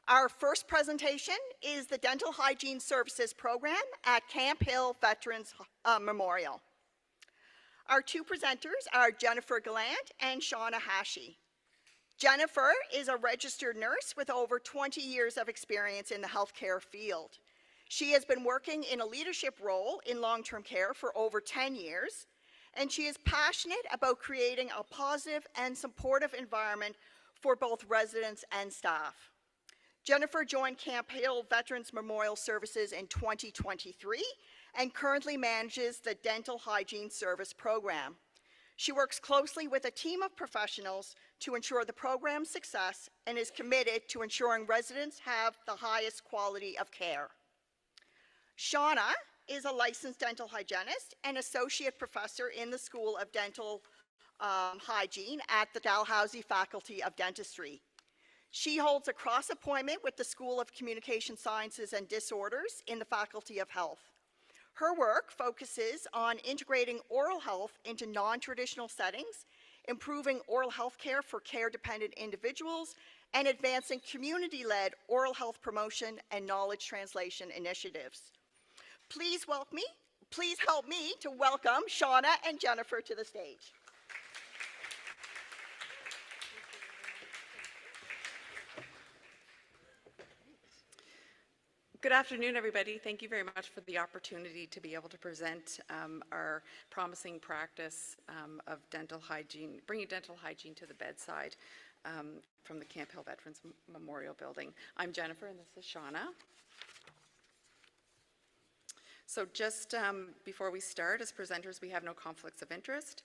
Our first presentation is the Dental Hygiene Services Program at Camp Hill Veterans Memorial. Our two presenters are Jennifer Gallant and Shauna Hachey. Jennifer is a registered nurse with over 20 years of experience in the healthcare field. She has been working in a leadership role in long-term care for over 10 years, and she is passionate about creating a positive and supportive environment for both residents and staff. Jennifer joined Camp Hill Veterans Memorial Services in 2023 and currently manages the Dental Hygiene Service Program. She works closely with a team of professionals to ensure the program's success and is committed to ensuring residents have the highest quality of care. Shauna is a licensed dental hygienist and associate professor in the School of Dental Hygiene at the Dalhousie Faculty of Dentistry. She holds a cross appointment with the School of Communication Sciences and Disorders in the Faculty of Health. Her work focuses on integrating oral health into non-traditional settings, improving oral health care for care-dependent individuals, and advancing community-led oral health promotion and knowledge translation initiatives. Please help me to welcome Shauna and Jennifer to the stage. Good afternoon, everybody. Thank you very much for the opportunity to be able to present our promising practice of dental hygiene, bringing dental hygiene to the bedside from the Camp Hill Veterans Memorial Building. I'm Jennifer, and this is Shauna. So just before we start, as presenters, we have no conflicts of interest.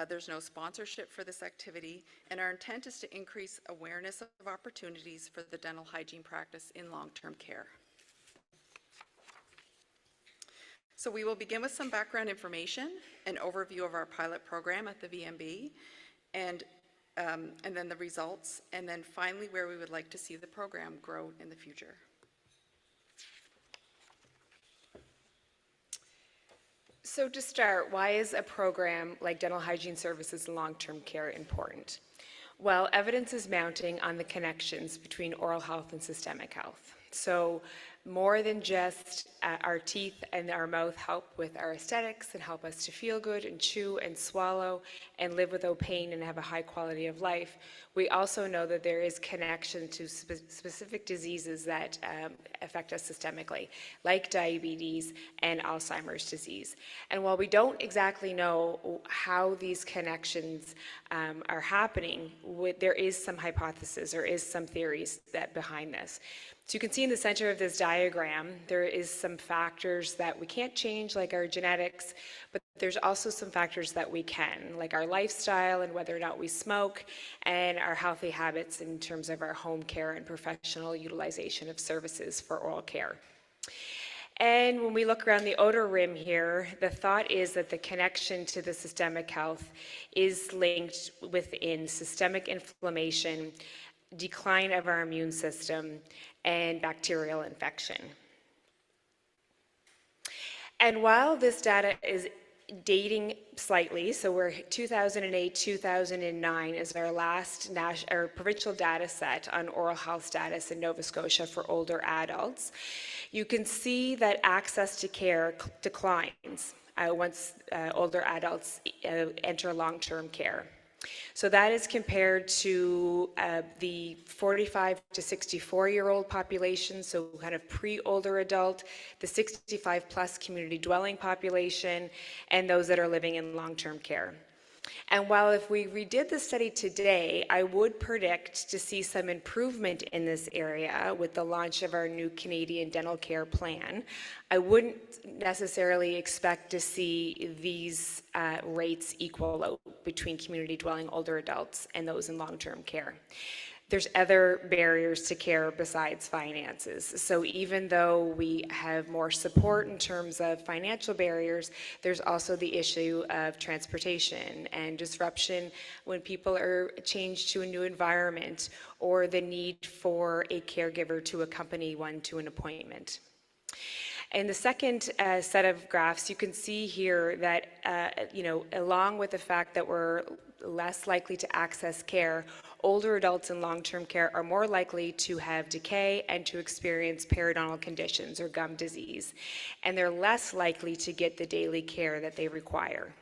There's no sponsorship for this activity, and our intent is to increase awareness of opportunities for the dental hygiene practice in long-term care. So we will begin with some background information, an overview of our pilot program at the VMB, and then the results, and then finally where we would like to see the program grow in the future. So to start, why is a program like dental hygiene services and long-term care important? Well, evidence is mounting on the connections between oral health and systemic health. So more than just our teeth and our mouth help with our aesthetics and help us to feel good and chew and swallow and live without pain and have a high quality of life. We also know that there is connection to specific diseases that affect us systemically, like diabetes and Alzheimer's disease. And while we don't exactly know how these connections are happening, there is some hypothesis, there is some theories that behind this. So you can see in the center of this diagram, there is some factors that we can't change, like our genetics, but there's also some factors that we can, like our lifestyle and whether or not we smoke, and our healthy habits in terms of our home care and professional utilization of services for oral care. And when we look around the outer rim here, the thought is that the connection to the systemic health is linked within systemic inflammation, decline of our immune system, and bacterial infection. And while this data is dating slightly, so we're 2008, 2009 is our last provincial data set on oral health status in Nova Scotia for older adults, you can see that access to care declines once older adults enter long-term care. So that is compared to the 45 to 64-year-old population, so kind of pre-older adult, the 65 plus community dwelling population, and those that are living in long-term care. And while if we redid the study today, I would predict to see some improvement in this area with the launch of our new Canadian Dental Care Plan. I wouldn't necessarily expect to see these rates equal out between community dwelling older adults and those in long-term care. There's other barriers to care besides finances. So even though we have more support in terms of financial barriers, there's also the issue of transportation and disruption when people are changed to a new environment, or the need for a caregiver to accompany one to an appointment. In the second set of graphs, you can see here that, along with the fact that we're less likely to access care, older adults in long-term care are more likely to have decay and to experience periodontal conditions or gum disease, and they're less likely to get the daily care that they require.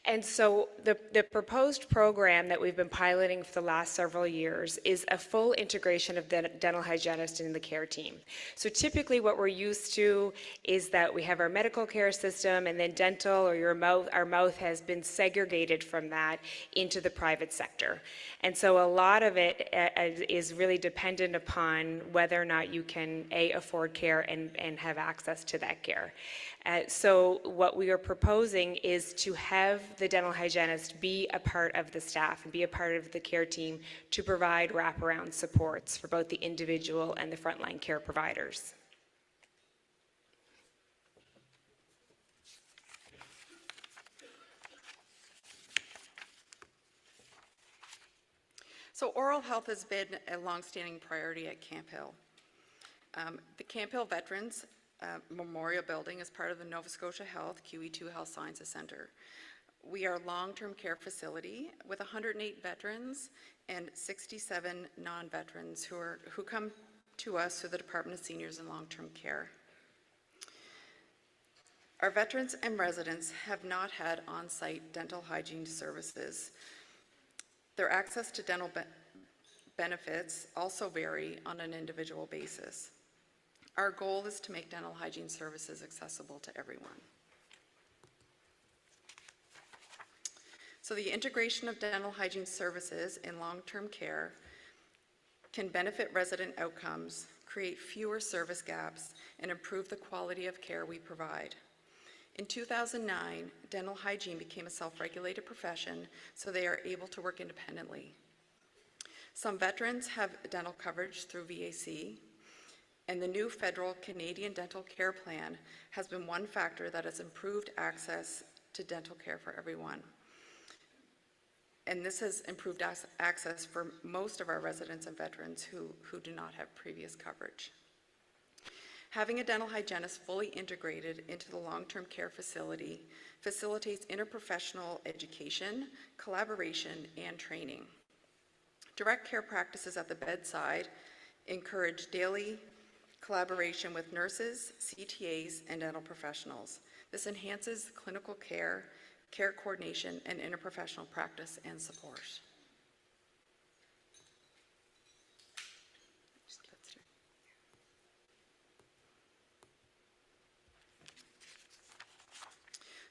And so the proposed program that we've been piloting for the last several years is a full integration of the dental hygienist in the care team. So typically what we're used to is that we have our medical care system, and then dental or our mouth has been segregated from that into the private sector. And so a lot of it is really dependent upon whether or not you can afford care and have access to that care. So what we are proposing is to have the dental hygienist be a part of the staff and be a part of the care team to provide wraparound supports for both the individual and the frontline care providers. So oral health has been a longstanding priority at Camp Hill. The Camp Hill Veterans Memorial Building is part of the Nova Scotia Health QE2 Health Sciences Centre. We are a long-term care facility with 108 veterans and 67 non-veterans who come to us through the Department of Seniors and Long-Term Care. Our veterans and residents have not had on-site dental hygiene services. Their access to dental benefits also vary on an individual basis. Our goal is to make dental hygiene services accessible to everyone. So the integration of dental hygiene services in long-term care can benefit resident outcomes, create fewer service gaps, and improve the quality of care we provide. In 2009, dental hygiene became a self-regulated profession, so they are able to work independently. Some veterans have dental coverage through VAC, and the new federal Canadian Dental Care Plan has been one factor that has improved access to dental care for everyone. And this has improved access for most of our residents and veterans who do not have previous coverage. Having a dental hygienist fully integrated into the long-term care facility facilitates interprofessional education, collaboration, and training. Direct care practices at the bedside encourage daily collaboration with nurses, CTAs, and dental professionals. This enhances clinical care, care coordination, and interprofessional practice and support.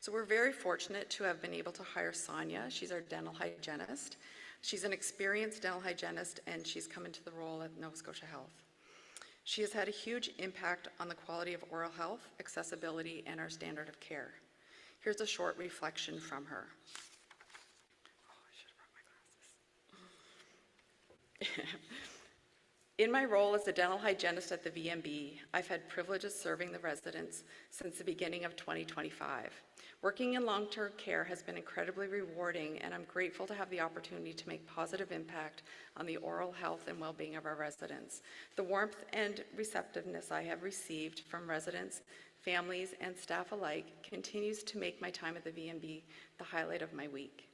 So we're very fortunate to have been able to hire Sonia. She's our dental hygienist. She's an experienced dental hygienist, and she's come into the role at Nova Scotia Health. She has had a huge impact on the quality of oral health, accessibility, and our standard of care. Here's a short reflection from her. Oh, I should have brought my glasses. In my role as the dental hygienist at the VMB, I've had privilege of serving the residents since the beginning of 2025. Working in long-term care has been incredibly rewarding, and I'm grateful to have the opportunity to make positive impact on the oral health and well-being of our residents. The warmth and receptiveness I have received from residents, families, and staff alike continues to make my time at the VMB the highlight of my week.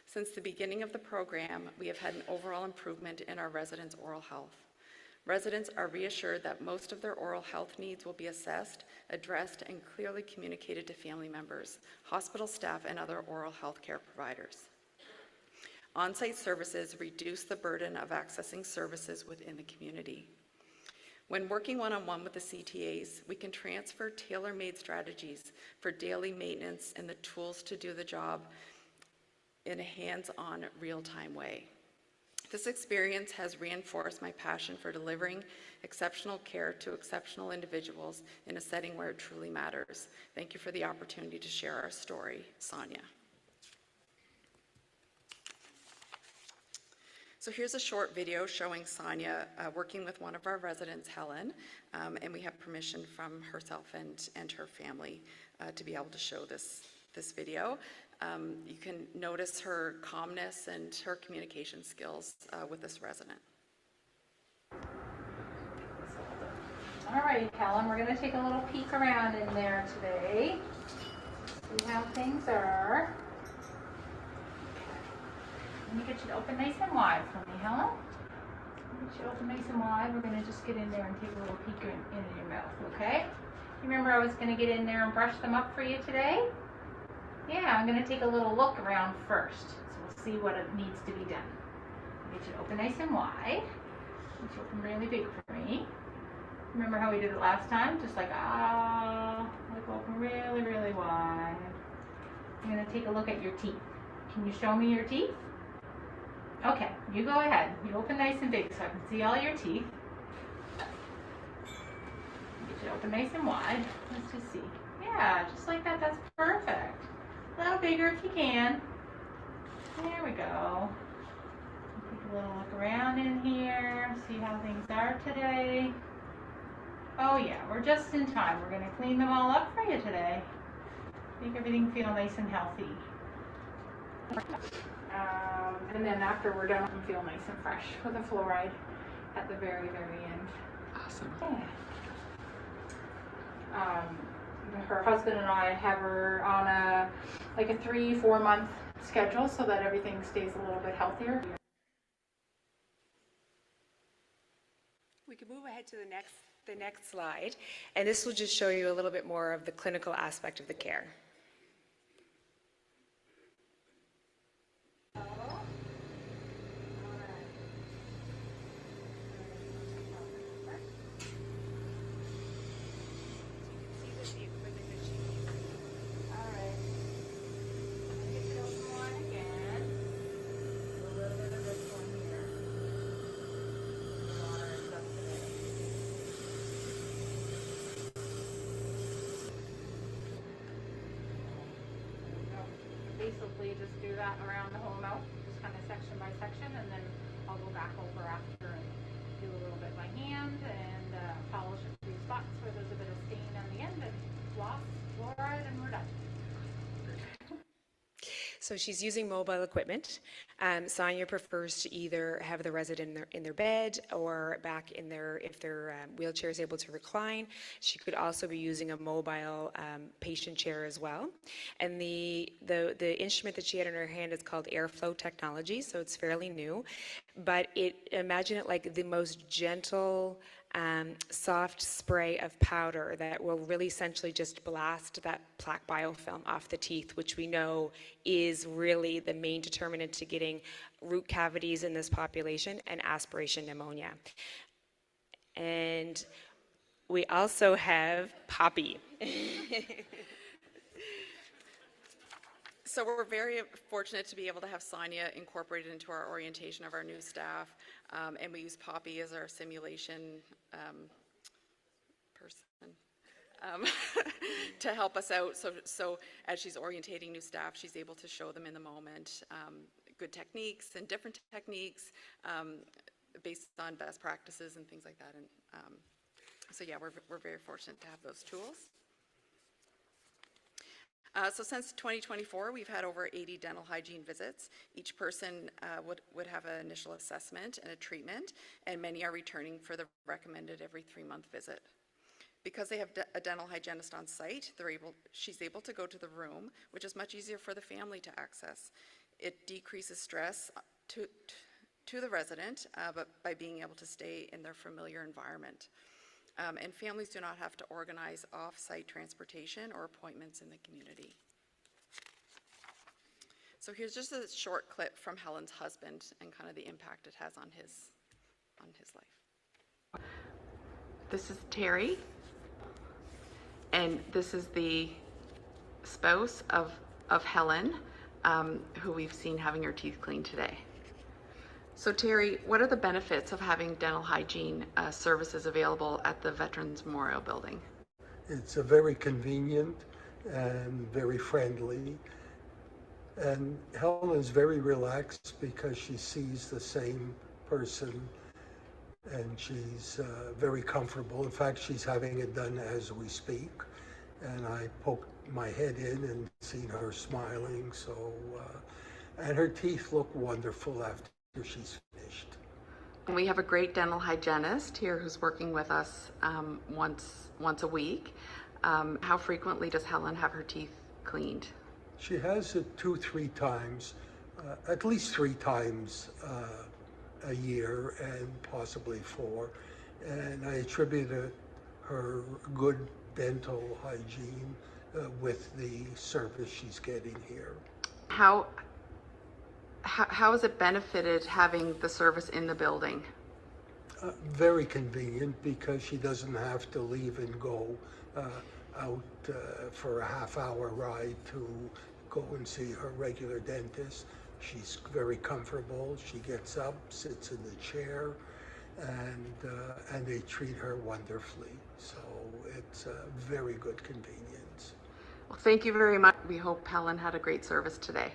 Since the beginning of the program, we have had an overall improvement in our residents' oral health. Residents are reassured that most of their oral health needs will be assessed, addressed, and clearly communicated to family members, hospital staff, and other oral health care providers. On-site services reduce the burden of accessing services within the community. When working one-on-one with the CTAs, we can transfer tailor-made strategies for daily maintenance and the tools to do the job in a hands-on, real-time way. This experience has reinforced my passion for delivering exceptional care to exceptional individuals in a setting where it truly matters. Thank you for the opportunity to share our story. Sonia. So here's a short video showing Sonia working with one of our residents, Helen, and we have permission from herself and her family to be able to show this video. You can notice her calmness and her communication skills with this resident. All right, Helen, we're going to take a little peek around in there today. See how things are. Let me get you to open nice and wide for me, Helen. Get you open nice and wide. We're going to just get in there and take a little peek in your mouth, okay? You remember I was going to get in there and brush them up for you today? Yeah, I'm going to take a little look around first. So we'll see what needs to be done. Get you to open nice and wide. Get you open really big for me. Remember how we did it last time? Just like, like open really, really wide. I'm going to take a look at your teeth. Can you show me your teeth? Okay, you go ahead. You open nice and big so I can see all your teeth. Get you to open nice and wide. Let's just see. Yeah, just like that. That's perfect. A little bigger if you can. There we go. Take a little look around in here. See how things are today. Oh yeah, we're just in time. We're going to clean them all up for you today. Make everything feel nice and healthy. And then after we're done, we feel nice and fresh with a fluoride at the very, very end. Awesome. Yeah. Her husband and I have her on a 3-4 month schedule so that everything stays a little bit healthier. We can move ahead to the next slide, and this will just show you a little bit more of the clinical aspect of the care. Basically just do that around the whole mouth, just kind of section by section, and then I'll go back over after and do a little bit by hand and polish a few spots where there's a bit of stain on the end, and floss, fluoride, and we're done. So she's using mobile equipment. Sonia prefers to either have the resident in their bed or back in their, if their wheelchair is able to recline. She could also be using a mobile patient chair as well. And the instrument that she had in her hand is called airflow technology, so it's fairly new. But imagine it like the most gentle, soft spray of powder that will really essentially just blast that plaque biofilm off the teeth, which we know is really the main determinant to getting root cavities in this population and aspiration pneumonia. And we also have Poppy. So we're very fortunate to be able to have Sonia incorporated into our orientation of our new staff, and we use Poppy as our simulation person to help us out. So as she's orientating new staff, she's able to show them in the moment good techniques and different techniques based on best practices and things like that. And so yeah, we're very fortunate to have those tools. So since 2024, we've had over 80 dental hygiene visits. Each person would have an initial assessment and a treatment, and many are returning for the recommended every 3-month visit. Because they have a dental hygienist on site, she's able to go to the room, which is much easier for the family to access. It decreases stress to the resident, but by being able to stay in their familiar environment. And families do not have to organize off-site transportation or appointments in the community. So here's just a short clip from Helen's husband and kind of the impact it has on his life. This is Terry, and this is the spouse of Helen, who we've seen having her teeth cleaned today. So Terry, what are the benefits of having dental hygiene services available at the Veterans Memorial Building? It's a very convenient and very friendly. And Helen is very relaxed because she sees the same person, and she's very comfortable. In fact, she's having it done as we speak. And I poked my head in and seen her smiling. So, and her teeth look wonderful after she's finished. And we have a great dental hygienist here who's working with us once a week. How frequently does Helen have her teeth cleaned? She has it 2-3 times, at least 3 times a year and possibly 4. And I attribute her good dental hygiene with the service she's getting here. How has it benefited having the service in the building? Very convenient because she doesn't have to leave and go out for a half-hour ride to go and see her regular dentist. She's very comfortable. She gets up, sits in the chair, and they treat her wonderfully. So it's a very good convenience. Well, thank you very much. We hope Helen had a great service today.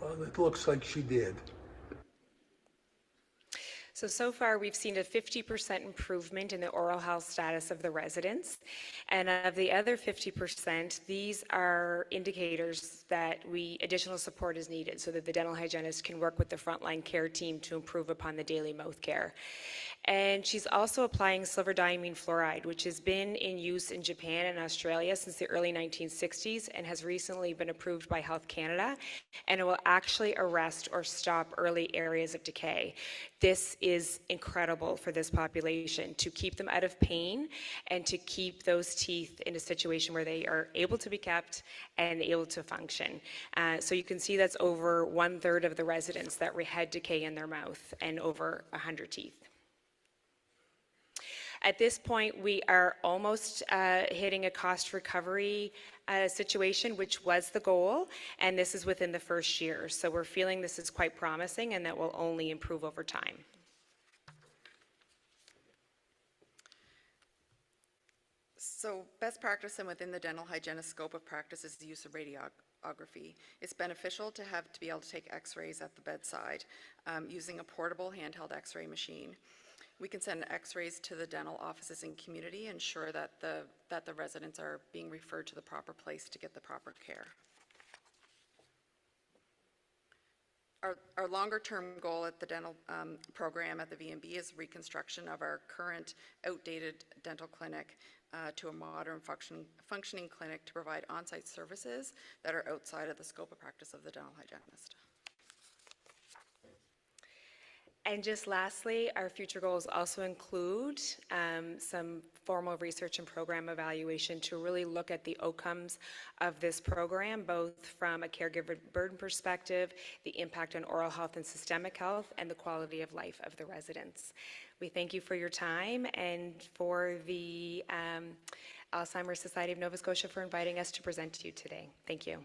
Well, it looks like she did. So far we've seen a 50% improvement in the oral health status of the residents. And of the other 50%, these are indicators that additional support is needed so that the dental hygienist can work with the frontline care team to improve upon the daily mouth care. And she's also applying silver diamine fluoride, which has been in use in Japan and Australia since the early 1960s and has recently been approved by Health Canada, and it will actually arrest or stop early areas of decay. This is incredible for this population, to keep them out of pain and to keep those teeth in a situation where they are able to be kept and able to function. So you can see that's over 1/3 of the residents that had decay in their mouth and over 100 teeth. At this point, we are almost hitting a cost recovery situation, which was the goal, and this is within the first year. So we're feeling this is quite promising and that will only improve over time. So best practice and within the dental hygienist scope of practice is the use of radiography. It's beneficial to be able to take x-rays at the bedside using a portable handheld x-ray machine. We can send x-rays to the dental offices and community, ensure that the residents are being referred to the proper place to get the proper care. Our longer-term goal at the dental program at the VMB is reconstruction of our current outdated dental clinic to a modern functioning clinic to provide on-site services that are outside of the scope of practice of the dental hygienist. And just lastly, our future goals also include some formal research and program evaluation to really look at the outcomes of this program, both from a caregiver burden perspective, the impact on oral health and systemic health, and the quality of life of the residents. We thank you for your time and for the Alzheimer's Society of Nova Scotia for inviting us to present to you today. Thank you.